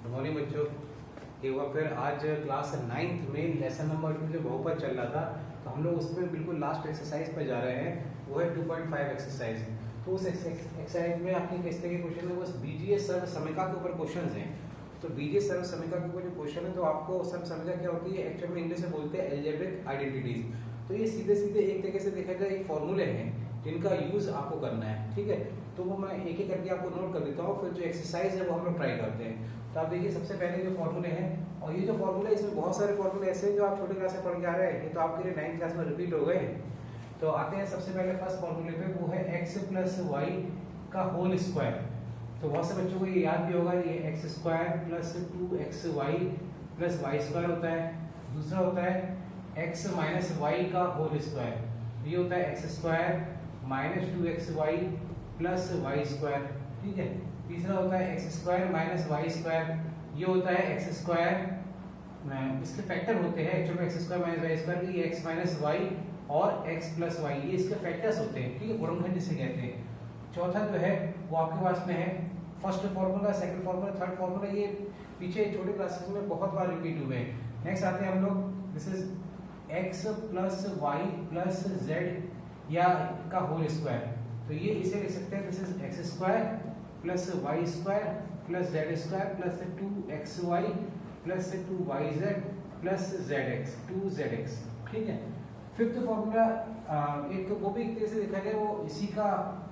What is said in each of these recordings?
Good morning बच्चों। एक बार फिर आज क्लास 9th में लेसन नंबर 2 जो बहुपद चल रहा था, तो हम लोग उसमें बिल्कुल लास्ट एक्सरसाइज पर जा रहे हैं। वो है 2.5 एक्सरसाइज। तो उस एक्सरसाइज में आपके किस तरह के क्वेश्चन है, बस बीजीय सर्व समीकरण के ऊपर क्वेश्चन हैं। तो बीजीय सर्व समीकरण के ऊपर जो क्वेश्चन है, तो आपको सर्व समीकरण क्या होती है, एक्चुअल में इंग्लिश में बोलते हैं एल्जेब्रिक आइडेंटिटीज। तो ये सीधे सीधे एक तरीके से देखा जाए एक फॉर्मूले हैं जिनका यूज आपको करना है। ठीक है, तो वो मैं एक एक करके आपको नोट कर देता हूँ, फिर जो एक्सरसाइज है वो हम लोग ट्राई करते हैं। तो आप देखिए सबसे पहले जो फॉर्मूले हैं, और ये जो फॉर्मूले इसमें बहुत सारे फॉर्मूले ऐसे हैं जो आप छोटे क्लास में पढ़ के आ रहे हैं, ये तो आपके लिए 9th क्लास में रिपीट हो गए हैं। तो आते हैं सबसे पहले फर्स्ट फॉर्मूले पे, वो है x प्लस वाई का होल स्क्वायर। तो बहुत से बच्चों को ये याद भी होगा, ये x square plus 2xy plus y square होता है। दूसरा होता है x माइनस वाई का होल स्क्वायर, ये होता है x square minus 2xy plus y square. ठीक है, तीसरा होता है x square minus y square, ये होता है एक्स स्क्वायर, इसके फैक्टर होते हैं एक्चुअल में x square minus y square, ये एक्स माइनस वाई और एक्स प्लस वाई, ये इसके फैक्टर्स होते हैं। ठीक है, गुणनखंड जिसे कहते हैं। चौथा जो है वो आपके पास में है first formula, second formula, third formula, ये पीछे छोटे क्लासेस में बहुत बार रिपीट हुए हैं। नेक्स्ट आते हैं हम लोग, this is x plus y plus z या का होल स्क्वायर। तो ये इसे लिख सकते हैं, this is x square plus y square plus z square plus 2xy plus 2yz plus zx 2zx। ठीक है, फिफ्थ फॉर्मूला एक वो भी एक तरह से देखा जाए वो इसी का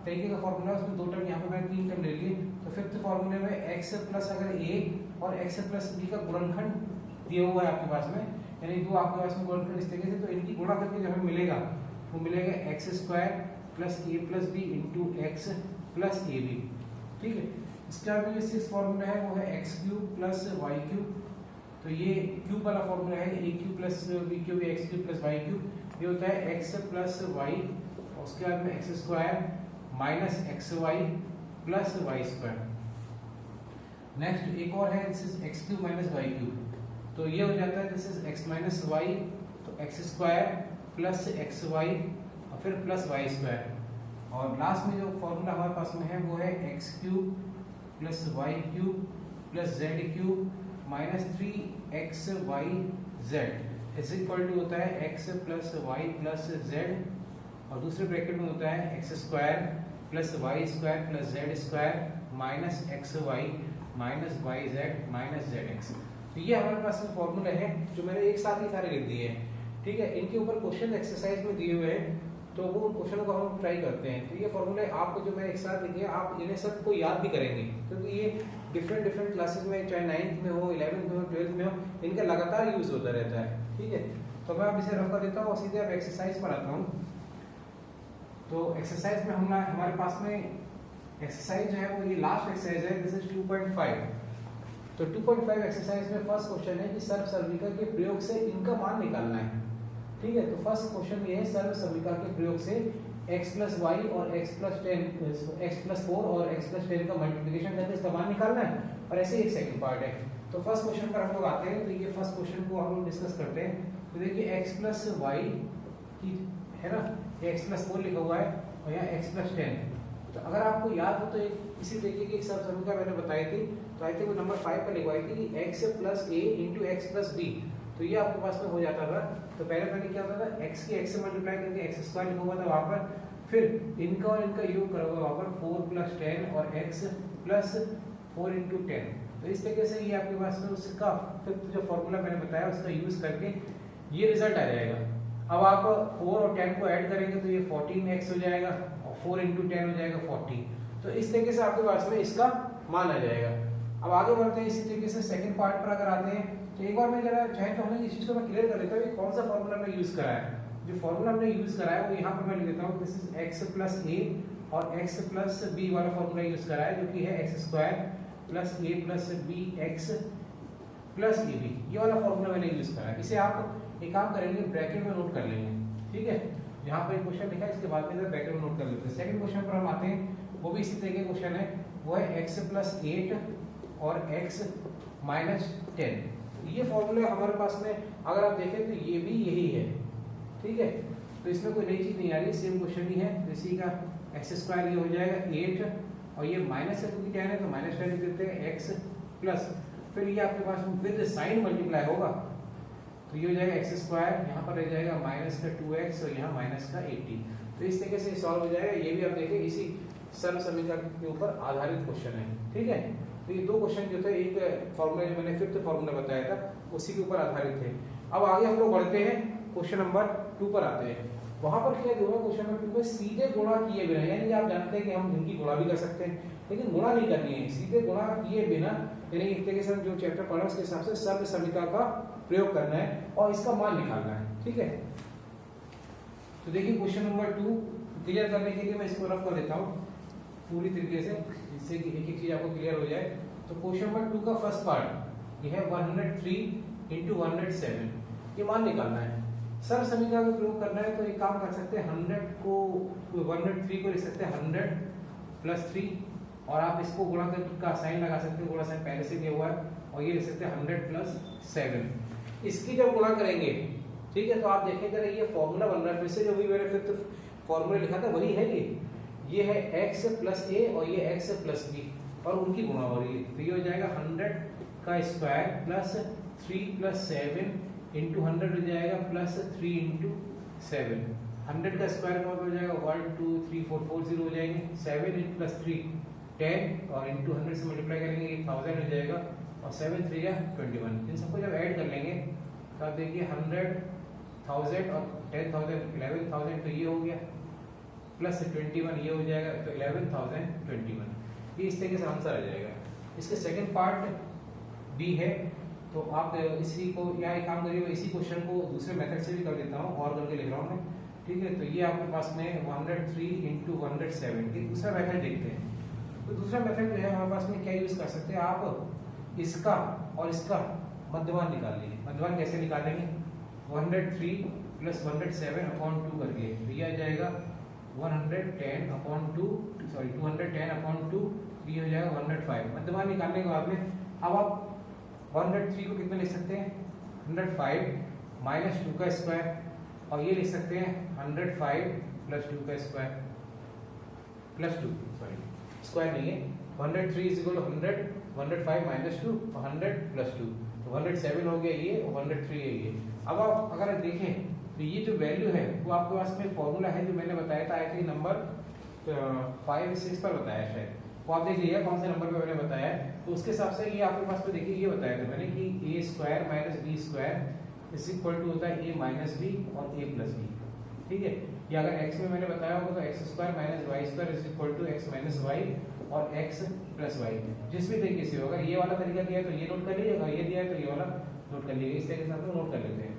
तरीके का फॉर्मूला, उसमें दो टर्म यहाँ पे मैंने तीन टर्म ले लिए। तो फिफ्थ फॉर्मूले में x प्लस अगर a और x प्लस b का गुणनखंड दिया हुआ है आपके पास में, यानी दो आपके पास में गुणनखंड इस तरीके से, तो इनकी गुणा करके जो हमें मिलेगा वो मिलेगा x square plus a plus b into x plus a b. ठीक है, इसका जो सिक्स फॉर्मूला है वो है x cube plus y cube. तो ये क्यूब वाला फॉर्मूला है, a cube plus b cube x cube plus y cube, ये होता है एक्स प्लस वाई, उसके बाद में x square minus x y plus y square. Next एक और है, this is x cube minus y cube, तो ये हो जाता है this is x minus y, तो x square plus x y और फिर प्लस वाई स्क्वायर। और लास्ट में जो फॉर्मूला हमारे पास में है वो है x cube plus y cube plus z cube minus 3xyz is equal to होता है x plus y plus z, और दूसरे ब्रैकेट में होता है x square plus y square plus z square minus x y minus y z minus z x. तो ये हमारे पास में फॉर्मूला है जो मैंने एक साथ ही सारे लिख दिए हैं। ठीक है, इनके ऊपर क्वेश्चन एक्सरसाइज में दिए हुए हैं, तो वो क्वेश्चन को हम ट्राई करते हैं। तो ये फॉर्मूले आपको जो मैं एक साथ लिखे, आप इन्हें सबको याद भी करेंगे, क्योंकि ये डिफरेंट क्लासेस में, चाहे 9th में हो, 11th में हो, 12th में हो, इनका लगातार यूज होता रहता है। ठीक है, तो मैं अब इसे रफ कर देता हूँ और सीधे अब एक्सरसाइज पर आता हूँ। तो एक्सरसाइज में हमारे पास में एक्सरसाइज जो है वो ये लास्ट एक्सरसाइज है, दिस इज 2.5। तो 2.5 एक्सरसाइज में फर्स्ट क्वेश्चन है कि सर्व समीकरण के प्रयोग से इनका मान निकालना है। ठीक है, तो फर्स्ट क्वेश्चन ये है, सर्व समीकरण के प्रयोग से x प्लस वाई और x प्लस 4 और x प्लस 10 का मल्टीप्लिकेशन करके इसका मान निकालना है। और ऐसे एक सेकंड पार्ट है। तो फर्स्ट क्वेश्चन पर हम लोग आते हैं, तो ये फर्स्ट क्वेश्चन को हम लोग डिस्कस करते हैं। तो देखिए x प्लस वाई की है ना, ये x प्लस 4 लिखा हुआ है और यहाँ x प्लस 10। तो अगर आपको याद हो तो एक इसी तरीके की एक सर्व समीकरण मैंने बताई थी, तो आई थिंक वो नंबर 5 पर लिखवाई थी कि x plus a into x plus b. तो ये आपके पास में हो जाता था। तो पहले मैंने क्या होता था, x की x से मल्टीप्लाई करके एक्स स्क्वायर लिखा हुआ था वहाँ पर, फिर इनका और इनका योग करोगे वहाँ पर 4 प्लस 10 और x प्लस 4 इंटू 10। तो इस तरीके से ये आपके पास में उसका फिफ्थ जो फॉर्मूला मैंने बताया उसका यूज करके ये रिजल्ट आ जाएगा। अब आप 4 और 10 को ऐड करेंगे तो ये 14x हो जाएगा और 4 इंटू 10 हो जाएगा 40। तो इस तरीके से आपके पास में इसका मान आ जाएगा। अब आगे बढ़ते हैं, इसी तरीके से सेकंड पार्ट पर अगर आते हैं, तो एक बार मैं जरा चाहे तो हमें इस चीज को मैं क्लियर कर लेता हूँ, कौन सा फॉर्मूला हमने यूज करा है। जो फॉर्मूला हमने यूज करा है वो यहाँ पर मैं लिख देता हूँ, this is x plus a और x प्लस b वाला फॉर्मूला यूज करा है, जो कि है x square plus a plus b x plus a b. ये वाला फॉर्मूला मैंने यूज करा है। इसे आप एक काम करेंगे, ब्रैकेट में नोट कर लेंगे। ठीक है, यहाँ पर एक क्वेश्चन लिखा है, इसके बाद में ब्रैकेट में नोट कर लेते हैं। सेकंड क्वेश्चन पर हम आते हैं, वो भी इसी तरीके का क्वेश्चन है, वो है x प्लस 8 और x माइनस 10। ये फॉर्मूला हमारे पास में अगर आप देखें तो ये भी यही है। ठीक है, तो इसमें कोई नई चीज नहीं आ रही, सेम क्वेश्चन ही है। इसी का एक्स स्क्वायर ये हो जाएगा 8 और ये माइनस है क्योंकि क्या है तो माइनस 10 लिख देते हैं, x प्लस फिर ये आपके पास विद साइन मल्टीप्लाई होगा, तो ये हो जाएगा एक्स स्क्वायर, यहाँ पर रह जाएगा माइनस का 2x और यहाँ माइनस का 80। तो इस तरीके से सॉल्व हो जाएगा। ये भी आप देखिए इसी सर्व समीकरण के ऊपर आधारित क्वेश्चन है, ठीक है। तो ये दो क्वेश्चन जो थे, एक फॉर्मूला जो मैंने फिफ्थ फॉर्मूला बताया था उसी के ऊपर आधारित थे। अब आगे हम लोग बढ़ते हैं, क्वेश्चन नंबर 2 पर आते हैं। वहां पर क्या हुआ, क्वेश्चन नंबर 2 में सीधे गुणा किए बिना, यानी आप जानते हैं कि हम इनकी गुणा भी कर सकते हैं लेकिन गुणा नहीं करनी है, सीधे गुणा किए बिना, यानी एक तरीके से हम जो चैप्टर पढ़ा उसके हिसाब से सर्व समीकरण का प्रयोग करना है और इसका मान निकालना है, ठीक है। तो देखिए क्वेश्चन नंबर 2 क्लियर करने के लिए मैं इसको रफ कर देता हूँ पूरी तरीके से, जिससे कि एक एक चीज आपको क्लियर हो जाए। तो क्वेश्चन नंबर 2 का फर्स्ट पार्ट ये है 103 into 107, ये मान निकालना है। सर्व समीकरण का प्रयोग करना है तो एक काम कर सकते हैं, 100 को 103 को लिख सकते हैं 100 प्लस 3, और आप इसको गुणा का साइन लगा सकते हो, गुणा साइन पहले से दिया हुआ है, और ये लिख सकते हैं 100 प्लस 7। इसकी जब गुणा करेंगे, ठीक है, तो आप देखेंगे ये फॉर्मूला बन रहा है, फिर से जो भी मैंने फिफ्थ फॉर्मूला लिखा था वही है ये है x प्लस a और ये x प्लस b, और उनकी गुणा हो रही है। तो ये हो जाएगा 100 का स्क्वायर प्लस 3 प्लस 7 इंटू 100 हो जाएगा प्लस 3 इंटू 7। 100 का स्क्वायर का मतलब हो जाएगा 1 2 3 4 4 0 हो जाएंगे, 7 प्लस 3 10 और इंटू 100 से मल्टीप्लाई करेंगे 1000 हो जाएगा, और 7 3 या 21। इन सबको जब ऐड कर लेंगे तो आप देखिए 100,000 और 10,000 11,000, तो ये हो गया प्लस 21 ये हो जाएगा, तो 11,021, ये इस तरीके से आंसर आ जाएगा। इसके सेकंड पार्ट बी है, तो आप इसी को या एक काम करिए, इसी क्वेश्चन को दूसरे मेथड से भी कर देता हूँ और करके लिख रहा हूँ मैं, ठीक है। तो ये आपके पास में 103 into 107, ये दूसरा मेथड देखते हैं। तो दूसरा मेथड जो है हमारे पास में क्या यूज कर सकते हैं, आप इसका और इसका मध्यमान निकाल लीजिए। मध्यमान कैसे निकालेंगे, 103 प्लस 107 अपॉन 2 करके, तो ये आ जाएगा 110 अपॉन 2, सॉरी 210 अपॉन 2, ये हो जाएगा 105। मध्यमान निकालने के बाद में अब आप 103 को कितने लिख सकते हैं, 105 माइनस 2 का स्क्वायर, और ये लिख सकते हैं 105 प्लस 2 का स्क्वायर, प्लस 2 सॉरी स्क्वायर नहीं है, 103 इज इक्वल टू 100, 105 माइनस 2 और 100 प्लस 2, तो 107 हो गया ये, और 103 है ये। अब आप अगर देखें तो ये जो वैल्यू है वो आपके पास में फॉर्मूला है जो मैंने बताया था, आई थिंक नंबर 5-6 पर बताया शायद, वो आप देख लीजिएगा कौन से नंबर पे मैंने बताया है। तो उसके हिसाब से ये आपके पास में देखिए ये बताया था मैंने कि a square minus b square is equal to होता है a माइनस b और a प्लस b, ठीक है। या अगर x में मैंने बताया होगा तो x square minus y square is equal to x minus y और x प्लस y, जिस भी तरीके से होगा। ये वाला तरीका दिया है तो ये नोट कर लीजिएगा, ये दिया है तो ये वाला नोट कर लीजिएगा, इस तरीके से आप लोग नोट कर लेते हैं।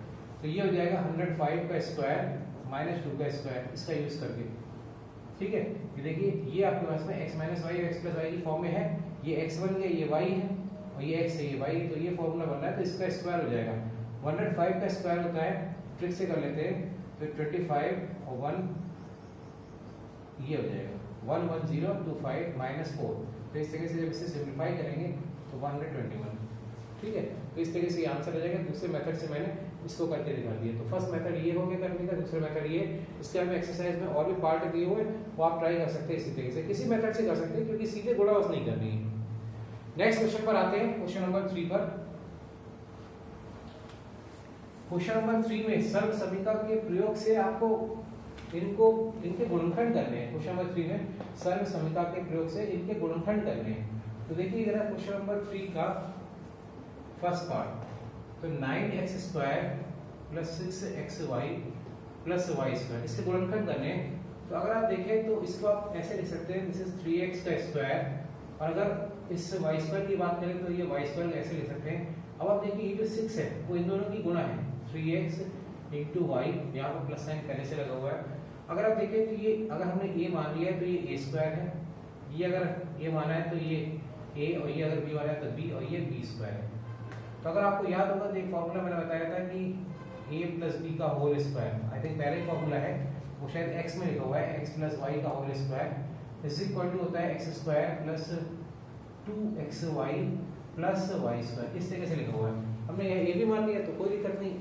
तो ये हो जाएगा 105 का स्क्वायर माइनस 2 का स्क्वायर, इसका यूज करके, ठीक है। ये देखिए ये आपके पास में x माइनस वाई और x प्लस वाई की फॉर्म में है, ये x बन गया, ये y है और ये x है, ये y है, तो ये फॉर्मूला बन रहा है, तो इसका स्क्वायर हो जाएगा 105 का स्क्वायर होता है, ट्रिक से कर लेते हैं, तो 25 और 1 ये हो जाएगा 11025 माइनस 4, तो इस तरीके से जब इसे सिंप्लीफाई करेंगे तो 121, ठीक है। तो इस तरीके से ये आंसर आ जाएगा। दूसरे मेथड से मैंने इसको करके दिखा दिया। तो फर्स्ट मेथड ये हो गया करने का, दूसरा मेथड ये, इसके बाद में एक्सरसाइज में और भी पार्ट दिए हुए वो आप ट्राई कर सकते हैं इसी तरीके से, किसी मेथड से कर सकते हैं क्योंकि सीधे गुणा बस नहीं करनी है। नेक्स्ट क्वेश्चन पर आते हैं, क्वेश्चन नंबर 3 पर। क्वेश्चन नंबर 3 में सर्व समीकरण के प्रयोग से आपको इनके गुणनखंड करने हैं। क्वेश्चन नंबर 3 में सर्व समीकरण के प्रयोग से इनके गुणनखंड करने हैं। तो देखिए जरा क्वेश्चन नंबर 3 का फर्स्ट पार्ट, तो 9x square plus 6xy plus y square, इसके गुणनखंड करने हैं। तो अगर आप देखें तो इसको आप ऐसे लिख सकते हैं, दिस इज 3x का स्क्वायर, और अगर इस y स्क्वायर की बात करें तो ये y स्क्वायर ऐसे लिख सकते हैं। अब आप देखिए ये जो 6 है वो इन दोनों की गुणा है, 3x इंटू वाई, यहाँ पर प्लस साइन पहले से लगा हुआ है। अगर आप देखें तो ये अगर हमने a मान लिया है तो ये a स्क्वायर है, ये अगर a माना है तो ये a, और ये अगर b माना है तो b, और ये b स्क्वायर है। तो अगर आपको याद होगा तो एक फॉर्मूला मैंने बताया था कि a प्लस बी का होल स्क्वायर, आई थिंक पहले ही फॉर्मूला है, वो शायद x में लिखा हुआ है, x प्लस वाई का whole square is equal to होता है x square plus 2xy plus y square, इस तरीके से लिखा हुआ है। हमने ये भी मान लिया तो कोई दिक्कत नहीं,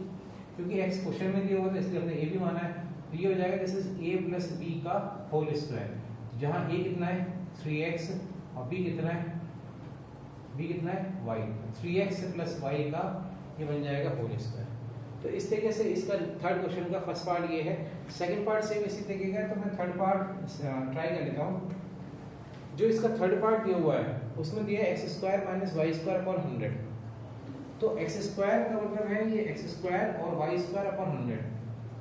क्योंकि x क्वेश्चन में दिया हुआ था इसलिए हमने ये भी माना है। तो ये हो जाएगा this is a plus b का होल स्क्वायर, जहाँ a कितना है 3x और b कितना है b कितना है y, 3x प्लस y का ये बन जाएगा होल स्क्वायर। तो इस तरीके से इसका थर्ड क्वेश्चन का फर्स्ट पार्ट ये है। सेकंड पार्ट सेम इसी तरीके का है, तो मैं थर्ड पार्ट ट्राई कर लेता हूँ। जो इसका थर्ड पार्ट दिया हुआ है उसमें दिया है x square minus y square upon 100। तो एक्स स्क्वायर का मतलब है ये एक्स स्क्वायर और वाई स्क्वायर अपॉन 100।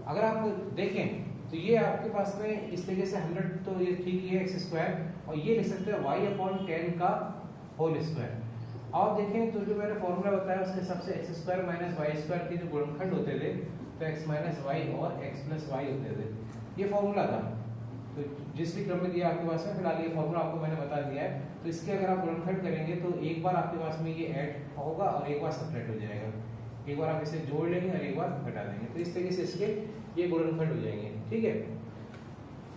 अगर आप देखें तो ये आपके पास में इस तरीके से 100, तो ये ठीक है एक्स स्क्वायर, और ये लिख सकते हैं वाई अपॉन 10 का होल स्क्वायर। आप देखें तो जो मैंने फॉर्मूला बताया उसके हिसाब से x square minus y square के जो गुणनखंड होते थे तो एक्स माइनस वाई और एक्स प्लस वाई होते थे, ये फॉर्मूला था। तो जिस भी क्रम में दिया आपके पास में, फिलहाल ये फॉर्मूला आपको मैंने बता दिया है। तो इसके अगर आप गुणनखंड करेंगे तो एक बार आपके पास में ये ऐड होगा और एक बार सब्ट्रैक्ट हो जाएगा, एक बार आप इसे जोड़ लेंगे और एक बार घटा देंगे। तो इस तरीके से इसके ये गुणनखंड हो जाएंगे, ठीक है।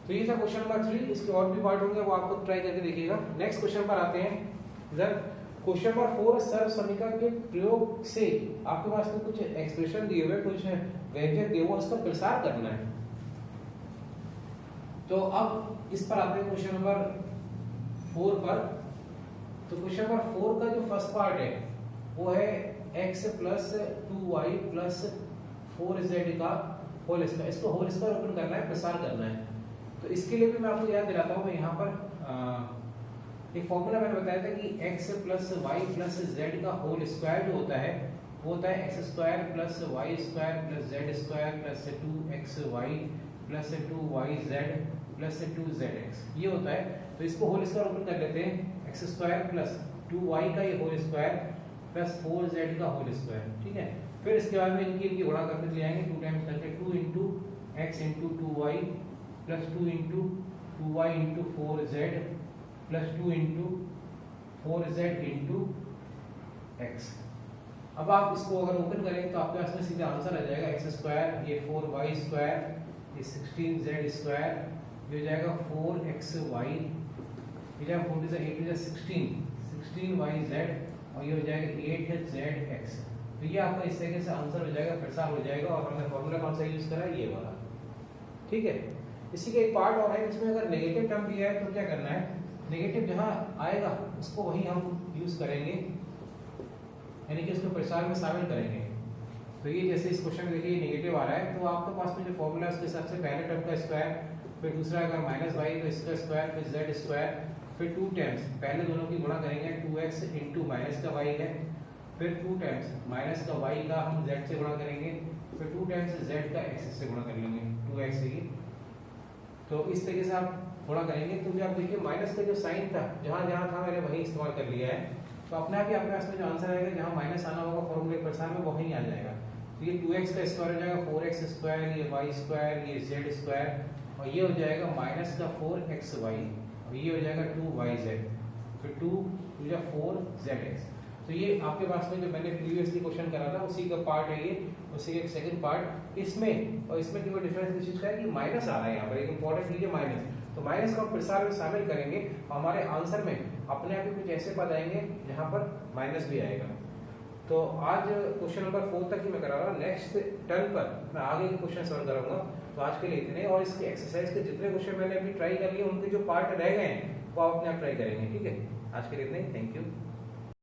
तो ये था क्वेश्चन नंबर 3। इसके और भी पार्ट होंगे वो आपको ट्राई करके देखिएगा। नेक्स्ट क्वेश्चन पर आते हैं। इधर क्वेश्चन नंबर 4 सर्व समीकरण के प्रयोग से आपके पास में कुछ एक्सप्रेशन दिए हुए, कुछ व्यंजक दिए हुए, उसका प्रसार करना है। तो अब इस पर आते हैं क्वेश्चन नंबर 4 पर। तो क्वेश्चन नंबर 4 का जो फर्स्ट पार्ट है वो है x plus 2y plus 4z का होल स्क्वायर। इसको होल स्क्वायर ओपन करना है, प्रसार करना है। तो इसके लिए भी मैं आपको याद दिलाता हूँ। मैं यहाँ पर एक फॉर्मूला मैंने बताया था कि x plus y plus z का होल स्क्वायर जो होता है वो होता है x square plus y square plus z square plus 2xy plus 2yz plus 2zx, ये होता है। तो इसको होल स्क्वायर ओपन कर लेते हैं। एक्स स्क्वायर प्लस 2y का ये होल स्क्वायर प्लस 4z का होल स्क्वायर, ठीक है। फिर इसके बाद में इनकी गुणा करते चले जाएंगे, 2 टाइम्स करके 2 into x into 2y plus 2 into 2y into 4z plus 2 into 4z into x. अब आप इसको अगर ओपन करेंगे तो आपके पास में सीधा आंसर आ जाएगा एक्स स्क्वायर, ये 4y स्क्वायर, ये 16z स्क्वायर, ये हो जाएगा 4xy, ये जाएगा 4 से 8 से 16yz, और ये हो जाएगा 8zx। तो ये आपका इस तरीके से आंसर हो जाएगा, प्रसार हो जाएगा। और हमने फॉर्मूला कौन सा यूज करा है, ये वाला, ठीक है। इसी का एक पार्ट और है, इसमें अगर नेगेटिव टर्म दिया है तो क्या करना है, नेगेटिव जहां आएगा उसको वही हम यूज करेंगे, यानी कि उसको प्रसार में शामिल करेंगे। तो ये जैसे इस क्वेश्चन में देखिए नेगेटिव आ रहा है, तो आपके पास में जो फॉर्मूला है उसके हिसाब से पहले टर्म का स्क्वायर, फिर दूसरा अगर माइनस वाई तो इसका स्क्वायर, फिर जेड स्क्वायर, फिर 2 टाइम्स पहले दोनों की गुणा करेंगे, 2x इंटू माइनस का वाई है, फिर 2 टाइम्स माइनस का वाई का हम z से गुणा करेंगे, फिर 2 टाइम्स z का x से गुणा कर लेंगे, 2x से ही। तो इस तरीके से आप गुणा करेंगे। तो आप देखिए माइनस का जो साइन था जहाँ जहाँ था मैंने वही इस्तेमाल कर लिया है। तो अपने आप ही आपके पास में जो आंसर आएगा जहाँ माइनस आना होगा फॉर्मूले प्रसार में वहीं आ जाएगा। तो ये 2x का स्क्वायर हो जाएगा 4x स्क्वायर, ये y स्क्वायर, ये z स्क्वायर, और ये हो जाएगा माइनस का 4xy, और ये हो जाएगा 2yz, फिर 2 4zx। तो ये आपके पास में जो मैंने प्रीवियसली क्वेश्चन करा था उसी का पार्ट है ये, उसी का एक सेकंड पार्ट। इसमें और इसमें केवल डिफरेंस इस चीज का है कि माइनस आ रहा है यहाँ पर, एक इंपॉर्टेंट चीज है माइनस। तो माइनस को हम प्रसार में शामिल करेंगे, हमारे आंसर में अपने आप ही कुछ ऐसे पद आएंगे जहाँ पर माइनस भी आएगा। तो आज क्वेश्चन नंबर 4 तक ही मैं करा रहा हूँ। नेक्स्ट टर्न पर मैं आगे के क्वेश्चन सॉल्व कराऊंगा। तो आज के लिए इतने, और इसके एक्सरसाइज के जितने क्वेश्चन मैंने अभी ट्राई कर लिए उनके जो पार्ट रह गए हैं वो आप अपने आप ट्राई करेंगे, ठीक है। आज के लिए इतने ही, थैंक यू।